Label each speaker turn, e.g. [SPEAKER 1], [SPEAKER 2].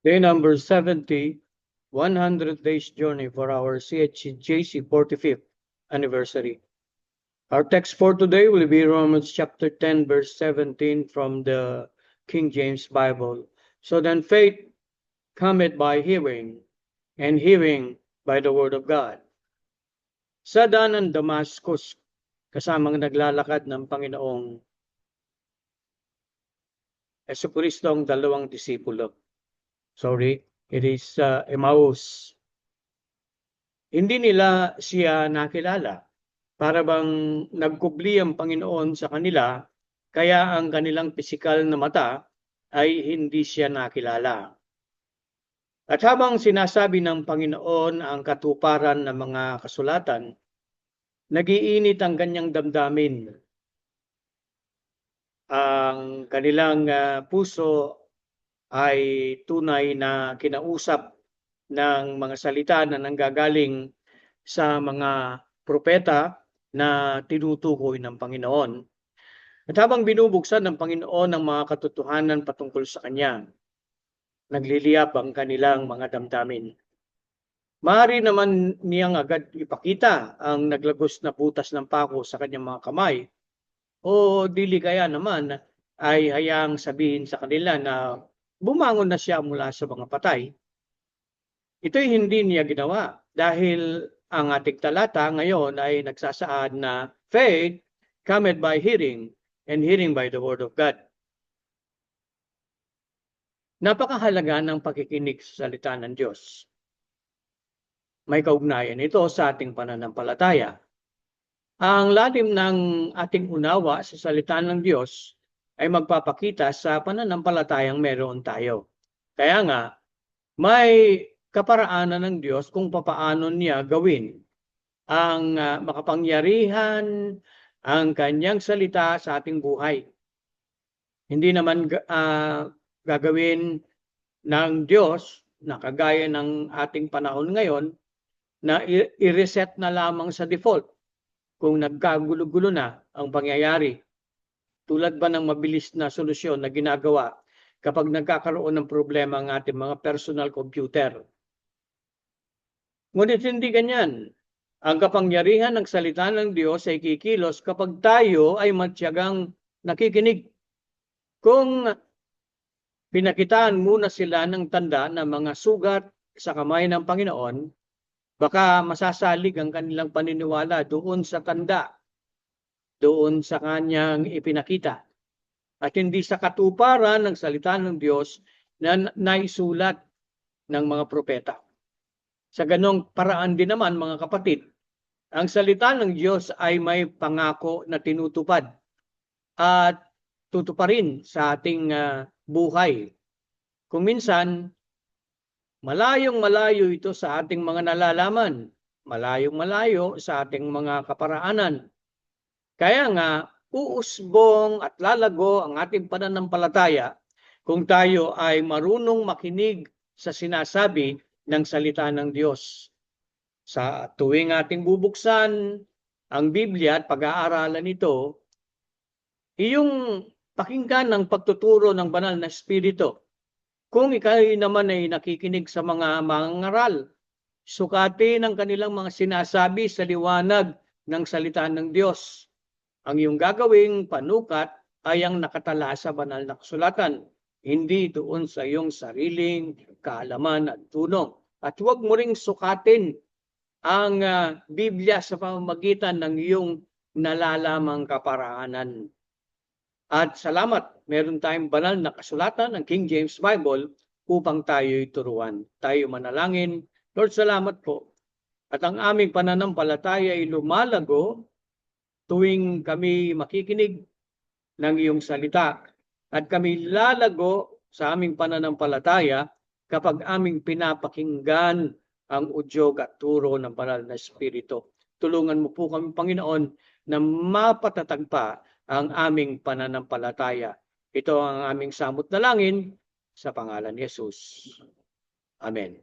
[SPEAKER 1] Day number 70, 100 days journey for our CHJC 45th anniversary. Our text for today will be Romans chapter 10, verse 17 from the King James Bible. So then faith cometh by hearing, and hearing by the word of God. Sa daan ng Damascus, kasamang naglalakad ng Panginoong Jesucristo ang dalawang disipulo. Sorry, it is Emmaus. Hindi nila siya nakilala. Para bang nagkubli ang Panginoon sa kanila, kaya ang kanilang pisikal na mata ay hindi siya nakilala. At habang sinasabi ng Panginoon ang katuparan ng mga kasulatan, nagiinit ang kanyang damdamin. Ang kanilang puso ay tunay na kinausap ng mga salita na nanggagaling sa mga propeta na tinutukoy ng Panginoon. At habang binubuksan ng Panginoon ang mga katotohanan patungkol sa Kanya, nagliliyab ang kanilang mga damdamin. Maaari naman niyang agad ipakita ang naglagos na butas ng pako sa kanyang mga kamay, o dili kaya naman ay hayaang sabihin sa kanila na bumangon na siya mula sa mga patay. Ito'y hindi niya ginawa dahil ang ating talata ngayon ay nagsasaad na faith cometh by hearing, and hearing by the word of God. Napakahalaga ng pakikinig sa salita ng Diyos. May kaugnayan ito sa ating pananampalataya. Ang lalim ng ating unawa sa salita ng Diyos ay magpapakita sa pananampalatayang meron tayo. Kaya nga, may kaparaanan ng Diyos kung papaano niya gawin ang makapangyarihan, ang kanyang salita sa ating buhay. Hindi naman gagawin ng Diyos na kagaya ng ating panahon ngayon na i-reset na lamang sa default kung nagkagulo-gulo na ang pangyayari. Tulad ba ng mabilis na solusyon na ginagawa kapag nagkakaroon ng problema ang ating mga personal computer? Ngunit hindi ganyan. Ang kapangyarihan ng salita ng Diyos ay kikilos kapag tayo ay matyagang nakikinig. Kung pinakitaan muna sila ng tanda ng mga sugat sa kamay ng Panginoon, baka masasalig ang kanilang paniniwala doon sa tanda, doon sa kanyang ipinakita, at hindi sa katuparan ng salita ng Diyos na naisulat ng mga propeta. Sa ganong paraan din naman, mga kapatid, ang salita ng Diyos ay may pangako na tinutupad at tutuparin sa ating buhay. Kung minsan, malayong-malayo ito sa ating mga nalalaman, malayong-malayo sa ating mga kaparaanan. Kaya nga, uusbong at lalago ang ating pananampalataya kung tayo ay marunong makinig sa sinasabi ng salita ng Diyos. Sa tuwing ating bubuksan ang Biblia at pag-aaralan ito, iyong pakinggan ng pagtuturo ng banal na Espiritu. Kung ikaw naman ay nakikinig sa mga mangaral, sukatin ang kanilang mga sinasabi sa liwanag ng salita ng Diyos. Ang iyong gagawing panukat ay ang nakatala sa banal na kasulatan, hindi doon sa iyong sariling kaalaman at tunong. At huwag mo ring sukatin ang Biblia sa pamamagitan ng iyong nalalamang kaparaanan. At salamat, meron tayong banal na kasulatan ng King James Bible upang tayo'y turuan. Tayo manalangin. Lord, salamat po. At ang aming pananampalataya ay lumalago tuwing kami makikinig ng iyong salita. At kami lalago sa aming pananampalataya kapag aming pinapakinggan ang udyog at turo ng banal na Espiritu. Tulungan mo po kami, Panginoon, na mapatatag pa ang aming pananampalataya. Ito ang aming samot na langin sa pangalan ni Jesus. Amen.